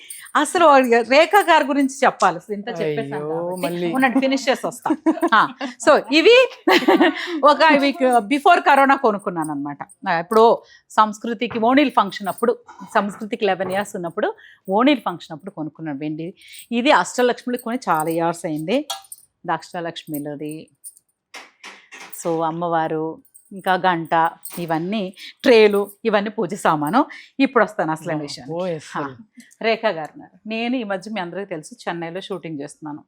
అసలు రేఖా గారి గురించి చెప్పాలి, ఇంత చెప్పేసి ఫినిష్ చేసి వస్తా. సో ఇవి బిఫోర్ కరోనా కొనుక్కున్నాను అనమాట. ఇప్పుడు సంస్కృతికి ఓణీల్ ఫంక్షన్ అప్పుడు, సంస్కృతికి 11 years ఉన్నప్పుడు ఓణీల్ ఫంక్షన్ అప్పుడు కొనుక్కున్నాను వెండి. ఇది అష్టలక్ష్మికి కొని చాలా ఇయర్స్ అయింది. ఇది అష్టలక్ష్మిలోది. సో అమ్మవారు, ఇంకా గంట, ఇవన్నీ ట్రేలు, ఇవన్నీ పూజ సామాను. ఇప్పుడు వస్తాను అసలు విషయం. రేఖా గారు, నేను ఈ మధ్య మీ అందరికీ తెలుసు చెన్నైలో షూటింగ్ చేస్తున్నాను.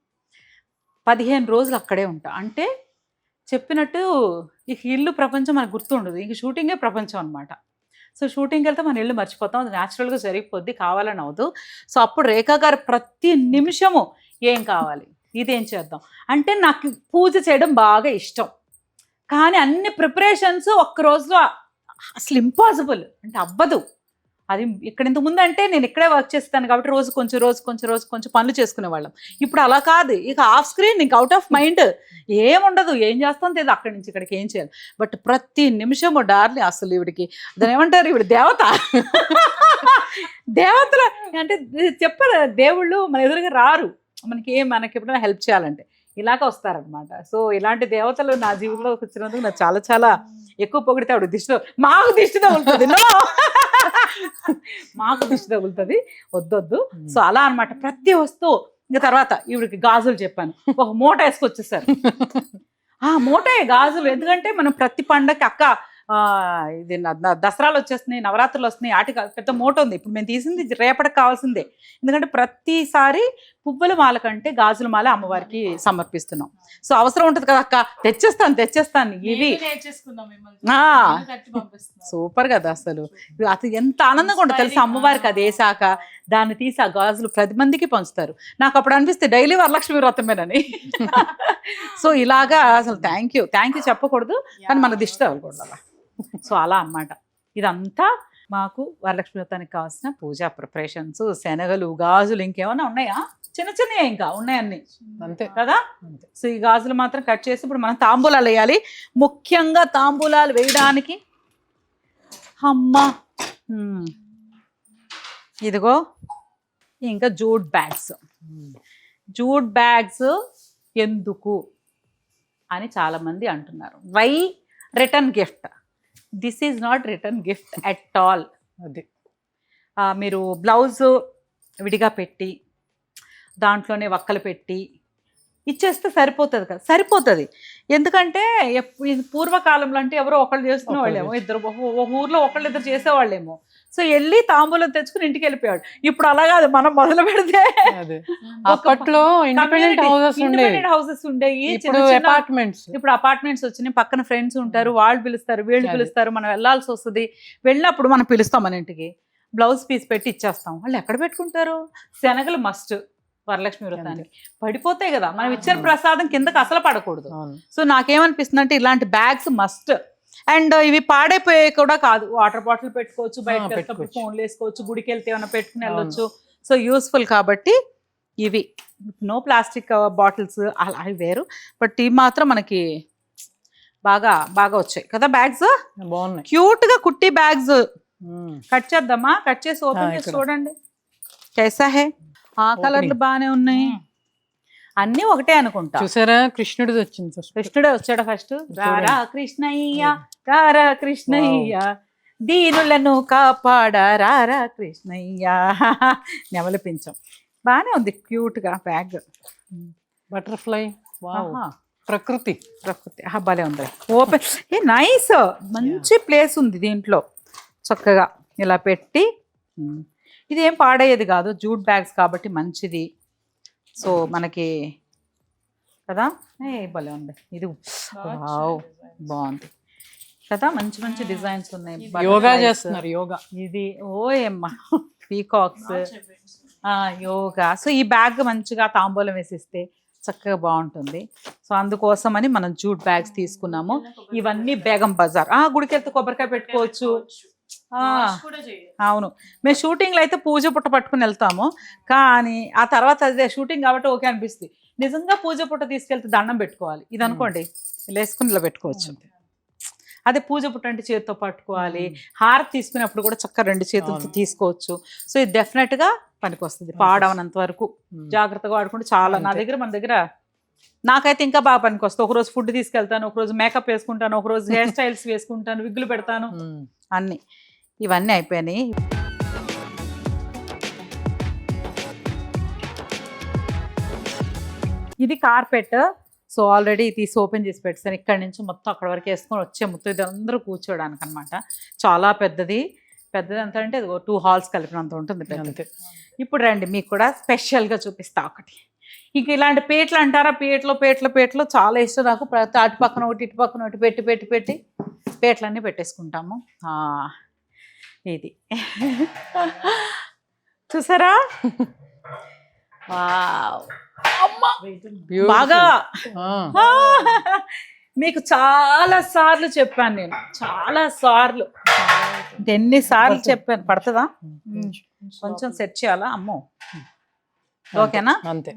15 రోజులు అక్కడే ఉంటా. అంటే చెప్పినట్టు ఇక ఇల్లు ప్రపంచం మనకు గుర్తుండదు, ఇంక షూటింగే ప్రపంచం అనమాట. సో షూటింగ్కి వెళ్తే మన ఇల్లు మర్చిపోతాం, అది న్యాచురల్గా జరిగిపోద్ది, కావాలని అవదు. సో అప్పుడు రేఖా గారు ప్రతి నిమిషము ఏం కావాలి, ఇదేం చేద్దాం అంటే, నాకు పూజ చేయడం బాగా ఇష్టం. కానీ అన్ని ప్రిపరేషన్స్ ఒక్క రోజులో అసలు ఇంపాసిబుల్, అంటే అవ్వదు. అది ఇక్కడ ఇంతకుముందు అంటే నేను ఇక్కడే వర్క్ చేస్తాను కాబట్టి రోజు కొంచెం పనులు చేసుకునేవాళ్ళం. ఇప్పుడు అలా కాదు, ఇక ఆఫ్ స్క్రీన్, ఇంక అవుట్ ఆఫ్ మైండ్, ఏముండదు, ఏం చేస్తాం తెలియదు, అక్కడి నుంచి ఇక్కడికి ఏం చేయాలి. బట్ ప్రతి నిమిషము డార్లి అసలు ఈవిడికి దాని ఏమంటారు, ఈవిడ దేవత. దేవతలు అంటే చెప్పారు, దేవుళ్ళు మన ఎదురుగా రారు, మనకి ఎప్పుడైనా హెల్ప్ చేయాలంటే ఇలాగ వస్తారనమాట. సో ఇలాంటి దేవతలు నా జీవితంలో వచ్చినందుకు నాకు చాలా చాలా ఎక్కువ పొగిడితే ఆవిడ మాకు దిష్టి తగులుతుంది, మాకు దిష్టి తగులుతుంది, వద్దొద్దు. సో అలా అనమాట ప్రతి వస్తువు. ఇంకా తర్వాత ఈవిడికి గాజులు చెప్పాను, ఒక మూట వేసుకొచ్చేసారు. మూటే గాజులు, ఎందుకంటే మనం ప్రతి పండగకి అక్క ఇది దసరాలు వచ్చేస్తున్నాయి, నవరాత్రులు వస్తున్నాయి, ఆటికి పెద్ద మూట ఉంది. ఇప్పుడు మేము తీసింది రేపటికి కావాల్సిందే, ఎందుకంటే ప్రతిసారి పువ్వుల మాల కంటే గాజుల మాల అమ్మవారికి సమర్పిస్తున్నాం. సో అవసరం ఉంటుంది కదా అక్క, తెచ్చేస్తాను ఇవి. సూపర్ కదా అసలు ఎంత ఆనందంగా ఉంటుంది తెలుసా అమ్మవారికి. అది వేసాక దాన్ని తీసి ఆ గాజులు 10 మందికి పంచుతారు. నాకు అప్పుడు అనిపిస్తే డైలీ వరలక్ష్మి వ్రతమేనని. సో ఇలాగా అసలు థ్యాంక్ యూ చెప్పకూడదు, కానీ మన దిష్టి తగలకూడదు అలా. సో అలా అన్నమాట. ఇదంతా మాకు వరలక్ష్మి వ్రతానికి కావాల్సిన పూజా ప్రిపరేషన్స్, శనగలు, గాజులు, ఇంకేమైనా ఉన్నాయా? చిన్న చిన్నవి ఇంకా ఉన్నాయన్నీ అంతే కదా. అంతే. సో ఈ గాజులు మాత్రం కట్ చేసి ఇప్పుడు మనం తాంబూలాలు వేయాలి. ముఖ్యంగా తాంబూలాలు వేయడానికి అమ్మా ఇదిగో ఇంకా జూట్ బ్యాగ్స్. జూట్ బ్యాగ్స్ ఎందుకు అని చాలా మంది అంటున్నారు. Why return gift? This is not return gift at all. అది మీరు బ్లౌజ్ విడిగా పెట్టి దాంట్లోనే వక్కలు పెట్టి ఇచ్చేస్తే సరిపోతుంది కదా. సరిపోతుంది, ఎందుకంటే ఇది పూర్వకాలంలో అంటే ఎవరో ఒకళ్ళు చేసుకునే వాళ్ళేమో, ఇద్దరు ఒక ఊర్లో ఒకళ్ళు ఇద్దరు చేసేవాళ్ళేమో. సో వెళ్ళి తాంబూలం తెచ్చుకుని ఇంటికి వెళ్ళిపోయాడు. ఇప్పుడు అలా కాదు, మనం మొదలు పెడితే అప్పట్లో ఇండిపెండెంట్ హౌసెస్ ఉండేవి, ఇప్పుడు అపార్ట్మెంట్స్. ఇప్పుడు అపార్ట్మెంట్స్ వచ్చినాయి. పక్కన ఫ్రెండ్స్ ఉంటారు, వాళ్ళు పిలుస్తారు, వీళ్ళు పిలుస్తారు, మనం వెళ్ళాల్సి వస్తుంది. వెళ్ళినప్పుడు మనం పిలుస్తాం మన ఇంటికి, బ్లౌజ్ పీస్ పెట్టి ఇచ్చేస్తాం. వాళ్ళు ఎక్కడ పెట్టుకుంటారు? శనగలు మస్ట్ వరలక్ష్మి వ్రతానికి పడిపోతాయి కదా. మనం ఇచ్చిన ప్రసాదం కిందకి అసలు పడకూడదు. సో నాకేమనిపిస్తుంది అంటే ఇలాంటి బ్యాగ్స్ మస్ట్. అండ్ ఇవి పాడైపోయాయి కూడా కాదు, వాటర్ బాటిల్ పెట్టుకోవచ్చు, బయటకు వెళ్తే ఫోన్లు వేసుకోవచ్చు, గుడికి వెళ్తే ఏమైనా పెట్టుకుని వెళ్ళొచ్చు. సో యూస్ఫుల్ కాబట్టి ఇవి నో ప్లాస్టిక్ బాటిల్స్ అలా అవి వేరు. బట్ ఇవి మాత్రం మనకి బాగా బాగా వచ్చాయి కదా బ్యాగ్స్. బాగున్నాయి, క్యూట్ గా కుట్టి బ్యాగ్స్. కట్ చేద్దామా? కట్ చేసి ఓపెన్ చేసి చూడండి. కైసా హే? ఆ కలర్లు బాగానే ఉన్నాయి, అన్ని ఒకటే అనుకుంటా. చూసారా, కృష్ణుడిది వచ్చింది. కృష్ణుడే వచ్చాడా ఫస్ట్? రారా కృష్ణయ్య, రారా కృష్ణయ్య, దీనులను కాపాడా రారా కృష్ణయ్య. నెమలి పించం బాగానే ఉంది, క్యూట్ గా బ్యాగ్. బటర్ఫ్లై, ప్రకృతి ప్రకృతి భలే ఉంది. ఓపెన్ నైస్, మంచి ప్లేస్ ఉంది దీంట్లో. చక్కగా ఇలా పెట్టి, ఇది ఏం పాడయ్యేది కాదు, జూట్ బ్యాగ్స్ కాబట్టి మంచిది. సో మనకి కదా, భలే ఉంది ఇది. బాగుంది కదా, మంచి మంచి డిజైన్స్ ఉన్నాయి. యోగా చేస్తున్నారు, యోగా ఇది. ఓయమ్మా, పీకాక్స్, యోగా. సో ఈ బ్యాగ్ మంచిగా తాంబూలం వేసిస్తే చక్కగా బాగుంటుంది. సో అందుకోసమని మనం జూట్ బ్యాగ్స్ తీసుకున్నాము. ఇవన్నీ బేగం బజార్. గుడికి వెళ్తే కొబ్బరికాయ పెట్టుకోవచ్చు. అవును, మేము షూటింగ్లో అయితే పూజ పుట్ట పట్టుకుని వెళ్తాము, కానీ ఆ తర్వాత అదే షూటింగ్ కాబట్టి ఓకే అనిపిస్తుంది. నిజంగా పూజ పుట్ట తీసుకెళ్తే దండం పెట్టుకోవాలి. ఇది అనుకోండి, ఇలా వేసుకుని ఇలా పెట్టుకోవచ్చు. అదే పూజ పుట్ట అంటే చేతితో పట్టుకోవాలి. హారతి తీసుకునేప్పుడు కూడా చక్కగా 2 చేతులతో తీసుకోవచ్చు. సో ఇది డెఫినెట్గా పనికి వస్తుంది. పాడవనంత వరకు జాగ్రత్తగా వాడుకుంటే చాలా. మన దగ్గర నాకైతే ఇంకా బాగా పనికి వస్తుంది. ఒకరోజు ఫుడ్ తీసుకెళ్తాను, ఒకరోజు మేకప్ వేసుకుంటాను, ఒకరోజు హెయిర్ స్టైల్స్ వేసుకుంటాను, విగ్గులు పెడతాను, అన్నీ. ఇవన్నీ అయిపోయినాయి. ఇది కార్పెట్. సో ఆల్రెడీ తీసి ఓపెన్ చేసి పెట్టాను. ఇక్కడి నుంచి మొత్తం అక్కడ వరకు వేసుకొని వచ్చే మొత్తం ఇది అందరూ కూర్చోడానికి అనమాట. చాలా పెద్దది. ఎంత అంటే 2 హాల్స్ కలిపినంత ఉంటుంది పెద్దది. ఇప్పుడు రండి, మీకు కూడా స్పెషల్గా చూపిస్తా ఒకటి. ఇంక ఇలాంటి పేట్లు అంటారా, పేట్లు చాలా ఇష్టం నాకు. అటు పక్కన ఒకటి ఇటు పక్కన ఒకటి పెట్టి పేట్లన్నీ పెట్టేసుకుంటాము. ఇది చూసారా, బాగా మీకు చాలా సార్లు చెప్పాను నేను, చాలా సార్లు. ఎన్నిసార్లు చెప్పాను, పడుతుందా? కొంచెం సెట్ చేయాలా? అమ్మో, ఓకేనా? అంతే.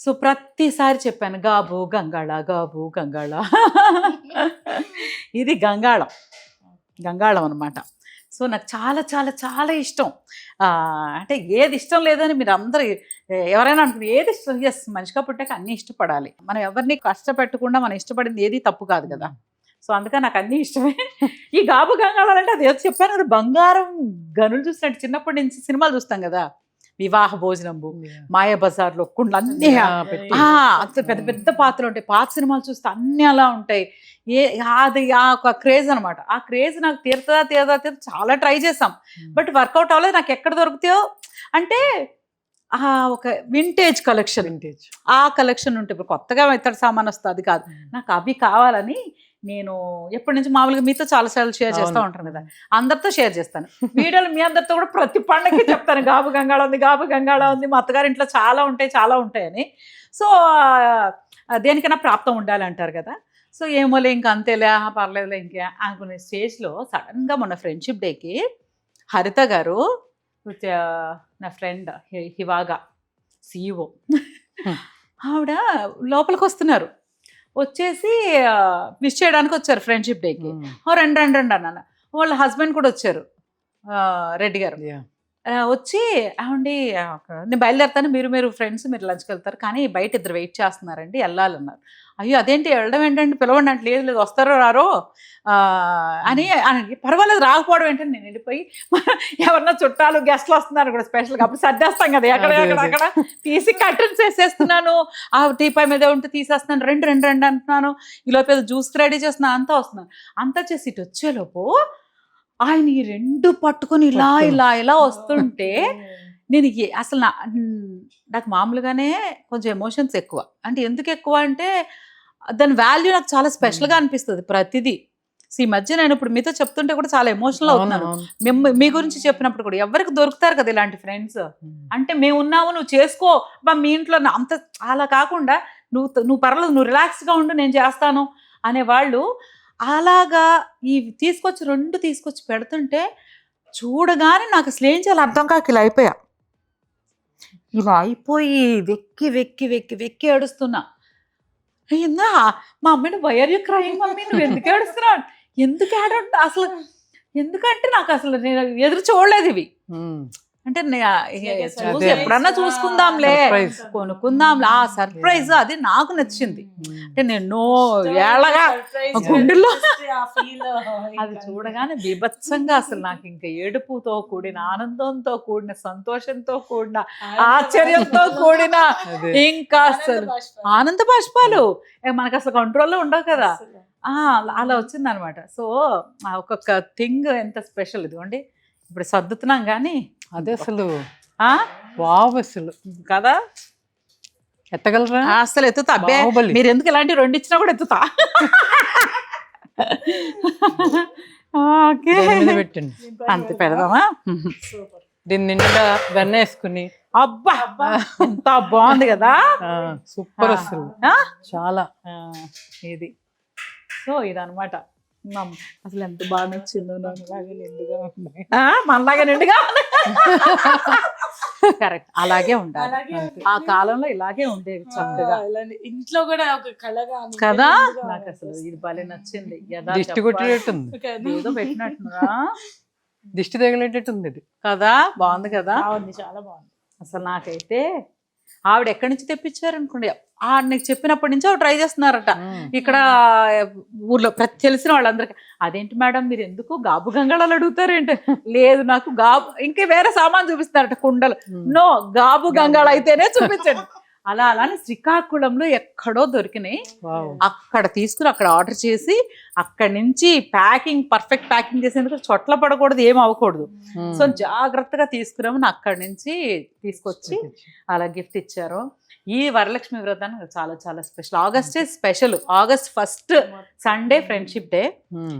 సో ప్రతిసారి చెప్పాను, గాబు గంగాళ. ఇది గంగాళం అనమాట. సో నాకు చాలా చాలా చాలా ఇష్టం. అంటే ఏది ఇష్టం లేదని మీరు అందరూ ఎవరైనా అనుకుని ఏది ఇష్టం? ఎస్, మనిషిగా పుట్టాక అన్నీ ఇష్టపడాలి. మనం ఎవరిని కష్టపెట్టకుండా మనం ఇష్టపడింది ఏది తప్పు కాదు కదా. సో అందుకని నాకు అన్నీ ఇష్టమే. ఈ గాబు గంగాళాలు అంటే అది చెప్పాను కదా, బంగారం గనులు చూసినట్టు. చిన్నప్పటి నుంచి సినిమాలు చూస్తాం కదా, వివాహ భోజనంబు, మాయాబజార్లో కుండలు అన్నీ అంత పెద్ద పెద్ద పాత్రలు ఉంటాయి. పాత సినిమాలు చూస్తే అన్నీ అలా ఉంటాయి. అది ఒక క్రేజ్ అనమాట. ఆ క్రేజ్ నాకు తీరుతుందా చాలా ట్రై చేసాం, బట్ వర్కౌట్ అవ్వలేదు. నాకు ఎక్కడ దొరుకుతాయో అంటే ఒక వింటేజ్ కలెక్షన్, ఆ కలెక్షన్ ఉంటే ఇప్పుడు కొత్తగా ఇతర సామాన్ వస్తుంది, అది కాదు. నాకు అవి కావాలని నేను ఎప్పటి నుంచి మామూలుగా మీతో చాలాసార్లు షేర్ చేస్తూ ఉంటాను కదా, అందరితో షేర్ చేస్తాను వీడియోలు. మీ అందరితో కూడా ప్రతి పండగకి చెప్తాను, గాబు గంగాళ ఉంది, మా అత్తగారి ఇంట్లో చాలా ఉంటాయని. సో దేనికైనా ప్రాప్తం ఉండాలి అంటారు కదా. సో ఏమోలే ఇంకా అంతేలే పర్లేదులే ఇంకా అనుకునే స్టేజ్లో సడన్గా మొన్న ఫ్రెండ్షిప్ డేకి హరిత గారు నా ఫ్రెండ్ హివాగా సిఇఓ ఆవిడ లోపలికి వస్తున్నారు, వచ్చేసి విష్ చేయడానికి వచ్చారు ఫ్రెండ్షిప్ డేకి. రండి రండి రండి అన్న, వాళ్ళ హస్బెండ్ కూడా వచ్చారు రెడ్డి గారు. వచ్చి ఏమండి నేను బయలుదేరుతాను, మీరు ఫ్రెండ్స్ మీరు లంచ్కి వెళ్తారు, కానీ బయట ఇద్దరు వెయిట్ చేస్తున్నారండి వెళ్ళాలన్నారు. అయ్యో అదేంటి వెళ్ళడం ఏంటంటే పిలవండి అంటే లేదు లేదు వస్తారో రారో అని పర్వాలేదు రాకపోవడం ఏంటంటే నేను వెళ్ళిపోయి ఎవరన్నా చుట్టాలు గెస్ట్లు వస్తున్నారు కూడా స్పెషల్గా అప్పుడు సర్దేస్తాం కదా అక్కడ తీసి కర్టన్స్ వేసేస్తున్నాను, ఆ టీపాయ్ మీద ఉంటే తీసేస్తున్నాను, రెండు రెండు రెండు అంటున్నాను, ఈలోపు ఏదో జ్యూస్ రెడీ చేస్తున్నాను, అంతా వస్తున్నాను. అంతా చేసి ఇటు వచ్చేలోపు ఆయన ఈ రెండు పట్టుకొని ఇలా ఇలా ఇలా వస్తుంటే నేను అసలు నాకు మామూలుగానే కొంచెం ఎమోషన్స్ ఎక్కువ. అంటే ఎందుకు ఎక్కువ అంటే దాని వాల్యూ నాకు చాలా స్పెషల్గా అనిపిస్తుంది ప్రతిదీ. ఈ మధ్య నేను ఇప్పుడు మీతో చెప్తుంటే కూడా చాలా ఎమోషనల్ అవుతున్నాను. మీ గురించి చెప్పినప్పుడు కూడా ఎవరికి దొరుకుతారు కదా ఇలాంటి ఫ్రెండ్స్. అంటే మేము ఉన్నాము, నువ్వు చేసుకో, మీ ఇంట్లో అంత అలా కాకుండా నువ్వు పర్వాలేదు, నువ్వు రిలాక్స్గా ఉండు, నేను చేస్తాను అనేవాళ్ళు. అలాగా ఈ రెండు తీసుకొచ్చి పెడుతుంటే చూడగానే నాకు అసలు ఏం చేయాలి అర్థం కాక ఇలా అయిపోయా. ఇలా అయిపోయి వెక్కి వెక్కి వెక్కి వెక్కి ఏడుస్తున్నా. అయ్యిందా మా అమ్మని why are you crying mummy, నువ్వు ఎందుకు ఏడుస్తున్నావు, ఎందుకు ఏడంట అసలు, ఎందుకంటే నాకు అసలు నేను ఎదురు చూడలేదు ఇవి. అంటే ఎప్పుడన్నా చూసుకుందాంలే కొనుక్కుందాంలే ఆ సర్ప్రైజ్ అది నాకు నచ్చింది. అంటే నేను ఏళ్ళగా గుండెల్లో అది చూడగానే బీభత్సంగా అసలు నాకు ఇంకా ఏడుపుతో కూడిన, ఆనందంతో కూడిన, సంతోషంతో కూడిన, ఆశ్చర్యంతో కూడిన, ఇంకా అసలు ఆనంద బాష్పాలు మనకు అసలు కంట్రోల్లో ఉండవు కదా, అలా వచ్చింది అనమాట. సో ఒక్కొక్క థింగ్ ఎంత స్పెషల్. ఇదిగోండి ఇప్పుడు సర్దుతున్నాం కానీ అదే అసలు వావ్ అసలు కదా, ఎత్తగలరా అసలు ఎత్తుతా. అబ్బే మీరు ఎందుకు ఇలాంటి రెండు ఇచ్చినా కూడా ఎత్తుతా. పెట్టండి అంతే పెడదామా. దీన్ని నిండా వెన్న వేసుకుని అబ్బా ఎంత బాగుంది కదా, సూపర్ అసలు చాలా. ఇది సో ఇదనమాట. అసలు ఎంత బాగా నచ్చిందో, నాలాగే నిండుగా ఉన్నాయి, మనలాగా నిండుగా కరెక్ట్ అలాగే ఉండాలి. ఆ కాలంలో ఇలాగే ఉండేవి చక్కగా, ఇంట్లో కూడా ఒక కళగా కదా. నాకు అసలు ఇది భలే నచ్చింది. దిష్టి కొట్టేటట్టుంది, ఏదో పెట్టినట్టురా, దిష్టి తగిలేటట్టుంది ఇది కదా. బాగుంది కదా, చాలా బాగుంది అసలు. నాకైతే ఆవిడ ఎక్కడి నుంచి తెప్పించారు అనుకోండి, నీకు చెప్పినప్పటి నుంచి ఆవిడ ట్రై చేస్తున్నారట ఇక్కడ ఊర్లో తెలిసిన వాళ్ళందరికీ. అదేంటి మేడం మీరు ఎందుకు గాబు గంగాళాలు అడుగుతారేంటి, లేదు నాకు గాబు ఇంకా వేరే సామాన్ చూపిస్తున్నారట, కుండలు. నో గాబు గంగాళ అయితేనే చూపించండి. అలా అలానే శ్రీకాకుళంలో ఎక్కడో దొరికినాయి, అక్కడ తీసుకుని అక్కడ ఆర్డర్ చేసి అక్కడి నుంచి ప్యాకింగ్ పర్ఫెక్ట్ ప్యాకింగ్ చేసేందుకు చొట్ల పడకూడదు, ఏం అవ్వకూడదు. సో జాగ్రత్తగా తీసుకురామని అక్కడి నుంచి తీసుకొచ్చి అలా గిఫ్ట్ ఇచ్చారు. ఈ వరలక్ష్మి వ్రతాన్ని చాలా చాలా స్పెషల్. ఆగస్టే special, August 1st Sunday friendship day.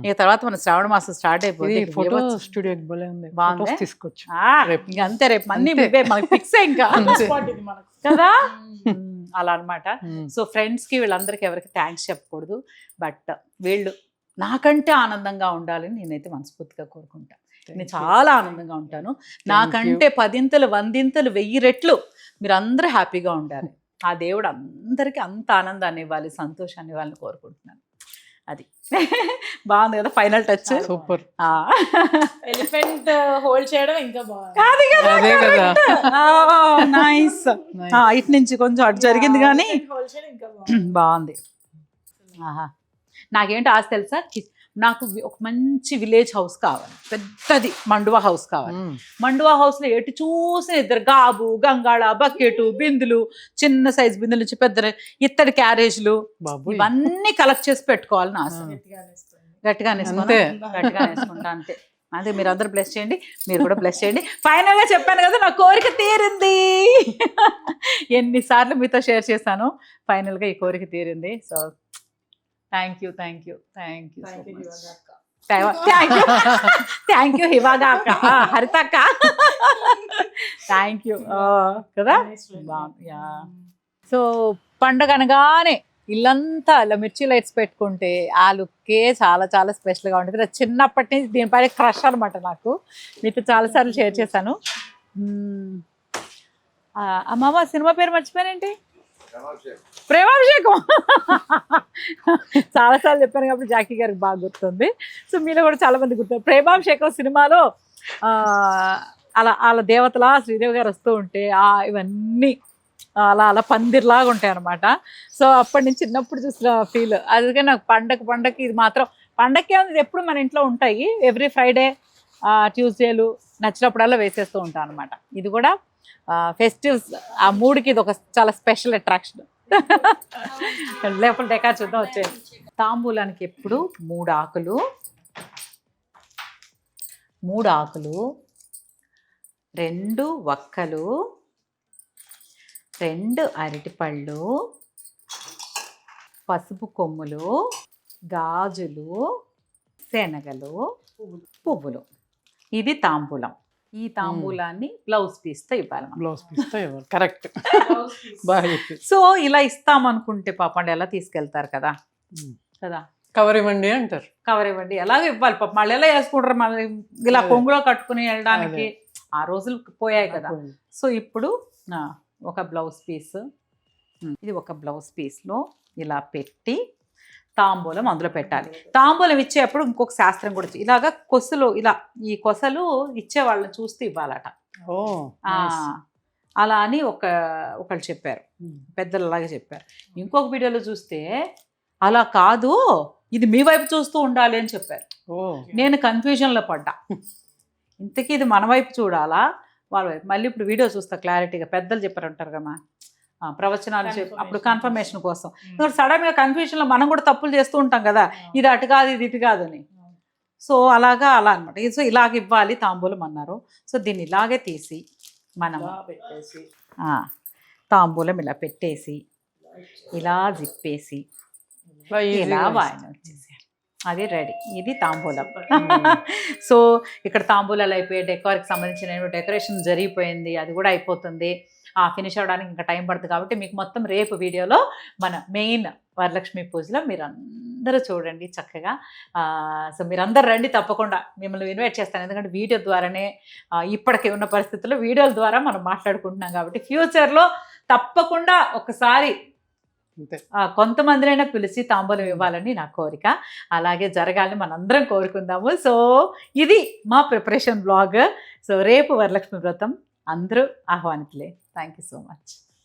ఇక తర్వాత మన శ్రావణ మాసం స్టార్ట్ అయిపోయింది. ఫోటో స్టూడియో బాగుంది, తీసుకోవచ్చు ఇంకా అంతే. రేపు అన్ని మనకి ఫిక్స్ ఇంకా కదా, అలా అనమాట. సో ఫ్రెండ్స్ కి వీళ్ళందరికీ ఎవరికి థ్యాంక్స్ చెప్పకూడదు, బట్ వీళ్ళు నాకంటే ఆనందంగా ఉండాలని నేనైతే మనస్ఫూర్తిగా కోరుకుంటాను. నేను చాలా ఆనందంగా ఉంటాను, నాకంటే 10 100 1000 రెట్లు మీరు అందరూ హ్యాపీగా ఉండాలి. ఆ దేవుడు అందరికీ అంత ఆనందాన్ని ఇవ్వాలి, సంతోషాన్ని ఇవ్వాలని కోరుకుంటున్నాను. అది బాగుంది కదా, final touch super. Elephant hold చేయడం ఇంకా బాగుంది. నైస్. ఇటు నుంచి కొంచెం అటు జరిగింది కానీ బాగుంది. నాకేంటి ఆశ తెలుసా, నాకు ఒక మంచి విలేజ్ హౌస్ కావాలి, పెద్దది మండువా హౌస్ కావాలి. మండువా హౌస్ లో ఎటు చూసిన ఇద్దరు గాబు గంగాళ బకెట్ బిందులు, చిన్న సైజ్ బిందుల నుంచి పెద్ద ఇత్తడి క్యారేజ్లు, ఇవన్నీ కలెక్ట్ చేసి పెట్టుకోవాలని ఆశ. గట్టిగా వేసుకుంటా అంతే. అదే మీరు అందరూ బ్లెస్ చేయండి, మీరు కూడా బ్లెస్ చేయండి. ఫైనల్ గా చెప్పాను కదా నా కోరిక తీరింది. ఎన్నిసార్లు మీతో షేర్ చేశాను, ఫైనల్ గా ఈ కోరిక తీరింది. సో థ్యాంక్ యూ హివాగా అక్క, హరిత అక్క, థ్యాంక్ యూ కదా. సో పండగ అనగానే ఇల్లంతా అలా మిర్చి లైట్స్ పెట్టుకుంటే ఆ లుక్కే చాలా చాలా స్పెషల్గా ఉంటుంది. అది చిన్నప్పటి నుంచి దీనిపైన క్రష్ అనమాట నాకు. మీతో చాలాసార్లు షేర్ చేశాను. అమ్మమ్మ సినిమా పేరు మర్చిపోయానేంటి? ప్రేమాభిషేకం. చాలాసార్లు చెప్పాను కాబట్టి జాకీ గారికి బాగా గుర్తుంది. సో మీలో కూడా చాలా మంది గుర్తుంది. ప్రేమాభిషేకం సినిమాలో అలా అలా దేవతలా శ్రీదేవి గారు వస్తూ ఉంటే ఇవన్నీ అలా అలా పందిర్లాగా ఉంటాయి అనమాట. సో అప్పటి నుంచి చిన్నప్పుడు చూసిన ఫీల్. అందుకే నాకు పండగకి ఇది మాత్రం పండగకే ఉంది, ఎప్పుడు మన ఇంట్లో ఉంటాయి. ఎవ్రీ ఫ్రైడే ట్యూస్డేలు నచ్చినప్పుడల్లా వేసేస్తూ ఉంటాను అనమాట. ఇది కూడా ఫెస్టివ్స్ ఆ మూడుకి ఇది ఒక చాలా స్పెషల్ అట్రాక్షన్. లేకపోతే డెకా చూద్దాం వచ్చేది. తాంబూలానికి ఎప్పుడు 3 ఆకులు, 2 వక్కలు, 2 అరటిపళ్ళు, పసుపు కొమ్ములు, గాజులు, శనగలు, పువ్వులు. ఇది తాంబూలం. ఈ తాంబూలాన్ని బ్లౌజ్ పీస్తో ఇవ్వాలి. బ్లౌజ్ పీస్తో ఇవ్వాలి. కరెక్ట్. బాగా చెప్పి. సో ఇలా ఇస్తామనుకుంటే పాపండి ఎలా తీసుకెళ్తారు కదా కదా. కవర్ ఇవ్వండి అంటారు. కవర్ ఇవ్వండి ఎలాగో ఇవ్వాలి పాపం. మళ్ళీ ఎలా వేసుకుంటారు, మళ్ళీ ఇలా కొంగులో కట్టుకుని వెళ్ళడానికి ఆ రోజులు పోయాయి కదా. సో ఇప్పుడు ఒక బ్లౌజ్ పీస్, ఇది ఒక బ్లౌజ్ పీస్లో ఇలా పెట్టి తాంబూలం అందులో పెట్టాలి. తాంబూలం ఇచ్చేటప్పుడు ఇంకొక శాస్త్రం కూడా ఇలాగా కొసలు ఇలా ఈ కొసలు ఇచ్చే వాళ్ళని చూస్తూ ఇవ్వాలట. అలా అని ఒకళ్ళు చెప్పారు, పెద్దలు అలాగే చెప్పారు. ఇంకొక వీడియోలో చూస్తే అలా కాదు, ఇది మీ వైపు చూస్తూ ఉండాలి అని చెప్పారు. నేను కన్ఫ్యూజన్లో పడ్డా, ఇంతకీ ఇది మన వైపు చూడాలా వాళ్ళ వైపు. మళ్ళీ ఇప్పుడు వీడియో చూస్తా క్లారిటీగా. పెద్దలు చెప్పారంటారు కదా ప్రవచనాలు అప్పుడు కన్ఫర్మేషన్ కోసం. సడన్ గా కన్ఫ్యూజన్లో మనం కూడా తప్పులు చేస్తూ ఉంటాం కదా, ఇది అటు కాదు ఇది ఇటు కాదు అని. సో అలా అనమాట. సో ఇలాగ ఇవ్వాలి తాంబూలం అన్నారు. సో దీన్ని ఇలాగే తీసి మనం తాంబూలం ఇలా పెట్టేసి ఇలా జిప్పేసి ఇలా వాయిన వచ్చేసి అది రెడీ. ఇది తాంబూలం. సో ఇక్కడ తాంబూలాలు అయిపోయి డెకార్కి సంబంధించిన డెకరేషన్ జరిగిపోయింది, అది కూడా అయిపోతుంది. ఫినిష్ అవ్వడానికి ఇంకా టైం పడుతుంది. కాబట్టి మీకు మొత్తం రేపు వీడియోలో మన మెయిన్ వరలక్ష్మి పూజలో మీరు అందరూ చూడండి చక్కగా. సో మీరందరూ రండి, తప్పకుండా మిమ్మల్ని ఇన్వైట్ చేస్తాను. ఎందుకంటే వీడియో ద్వారానే ఇప్పటికే ఉన్న పరిస్థితుల్లో వీడియోల ద్వారా మనం మాట్లాడుకుంటున్నాం కాబట్టి ఫ్యూచర్లో తప్పకుండా ఒకసారి కొంతమందినైనా పిలిచి తాంబూలం ఇవ్వాలని నా కోరిక. అలాగే జరగాలని మనందరం కోరుకుందాము. సో ఇది మా ప్రిపరేషన్ బ్లాగ్. సో రేపు వరలక్ష్మి వ్రతం అందరూ ఆహ్వానితులే. Thank you so much.